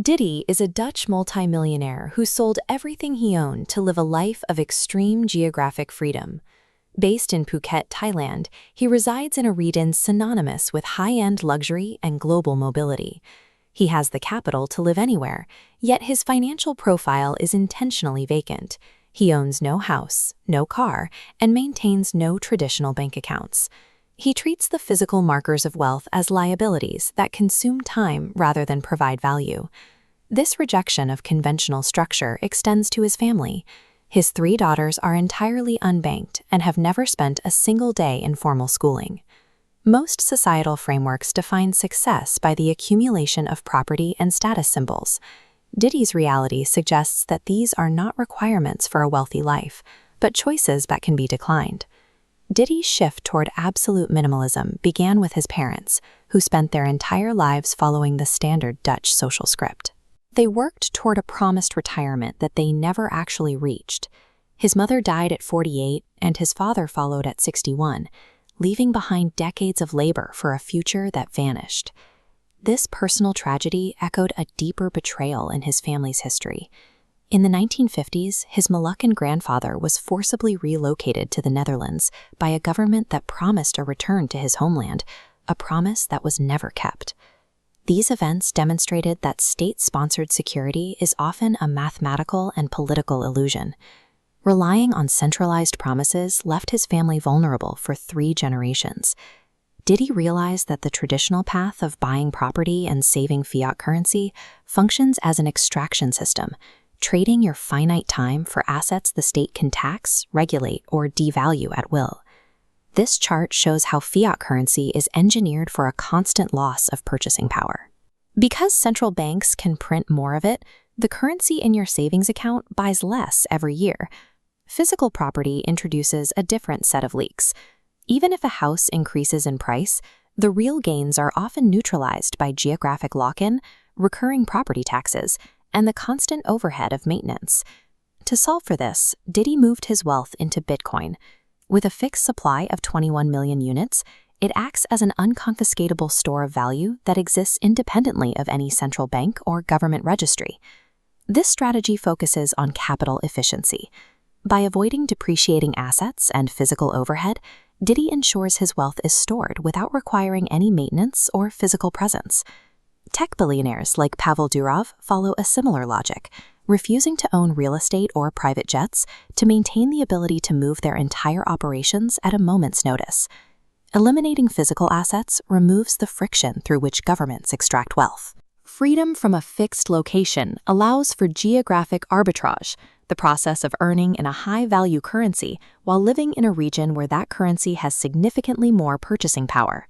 Diddy is a Dutch multimillionaire who sold everything he owned to live a life of extreme geographic freedom. Based in Phuket, Thailand, he resides in a region synonymous with high-end luxury and global mobility. He has the capital to live anywhere, yet his financial profile is intentionally vacant. He owns no house, no car, and maintains no traditional bank accounts. He treats the physical markers of wealth as liabilities that consume time rather than provide value. This rejection of conventional structure extends to his family. His 3 daughters are entirely unbanked and have never spent a single day in formal schooling. Most societal frameworks define success by the accumulation of property and status symbols. Diddy's reality suggests that these are not requirements for a wealthy life, but choices that can be declined. Diddy's shift toward absolute minimalism began with his parents, who spent their entire lives following the standard Dutch social script. They worked toward a promised retirement that they never actually reached. His mother died at 48 and his father followed at 61, leaving behind decades of labor for a future that vanished. This personal tragedy echoed a deeper betrayal in his family's history. In the 1950s, his Moluccan grandfather was forcibly relocated to the Netherlands by a government that promised a return to his homeland, a promise that was never kept. These events demonstrated that state-sponsored security is often a mathematical and political illusion. Relying on centralized promises left his family vulnerable for 3 generations. Diddy realized that the traditional path of buying property and saving fiat currency functions as an extraction system, trading your finite time for assets the state can tax, regulate, or devalue at will. This chart shows how fiat currency is engineered for a constant loss of purchasing power. Because central banks can print more of it, the currency in your savings account buys less every year. Physical property introduces a different set of leaks. Even if a house increases in price, the real gains are often neutralized by geographic lock-in, recurring property taxes, and the constant overhead of maintenance. To solve for this, Diddy moved his wealth into Bitcoin. With a fixed supply of 21 million units, it acts as an unconfiscatable store of value that exists independently of any central bank or government registry. This strategy focuses on capital efficiency. By avoiding depreciating assets and physical overhead, Diddy ensures his wealth is stored without requiring any maintenance or physical presence. Tech billionaires like Pavel Durov follow a similar logic, refusing to own real estate or private jets to maintain the ability to move their entire operations at a moment's notice. Eliminating physical assets removes the friction through which governments extract wealth. Freedom from a fixed location allows for geographic arbitrage, the process of earning in a high-value currency while living in a region where that currency has significantly more purchasing power.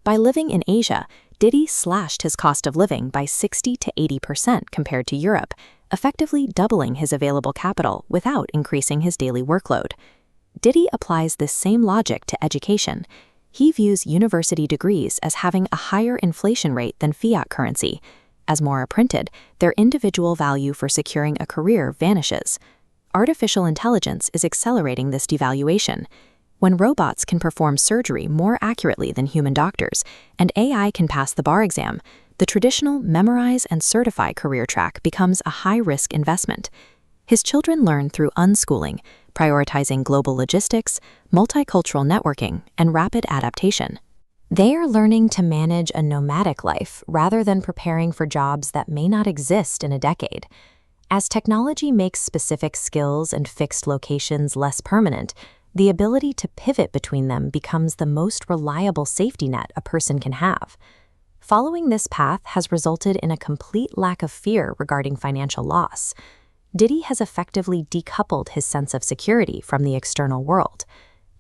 By living in Asia, Diddy slashed his cost of living by 60 to 80% compared to Europe, effectively doubling his available capital without increasing his daily workload. Diddy applies this same logic to education. He views university degrees as having a higher inflation rate than fiat currency. As more are printed, their individual value for securing a career vanishes. Artificial intelligence is accelerating this devaluation. When robots can perform surgery more accurately than human doctors, and AI can pass the bar exam, the traditional memorize and certify career track becomes a high-risk investment. His children learn through unschooling, prioritizing global logistics, multicultural networking, and rapid adaptation. They are learning to manage a nomadic life rather than preparing for jobs that may not exist in a decade. As technology makes specific skills and fixed locations less permanent, the ability to pivot between them becomes the most reliable safety net a person can have. Following this path has resulted in a complete lack of fear regarding financial loss. Diddy has effectively decoupled his sense of security from the external world.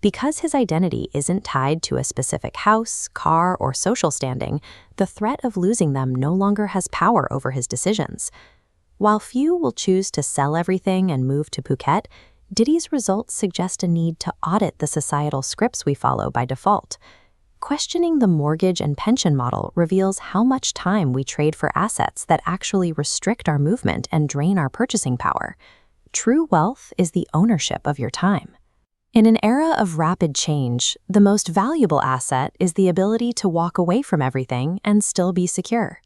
Because his identity isn't tied to a specific house, car, or social standing, the threat of losing them no longer has power over his decisions. While few will choose to sell everything and move to Phuket, Diddy's results suggest a need to audit the societal scripts we follow by default. Questioning the mortgage and pension model reveals how much time we trade for assets that actually restrict our movement and drain our purchasing power. True wealth is the ownership of your time. In an era of rapid change, the most valuable asset is the ability to walk away from everything and still be secure.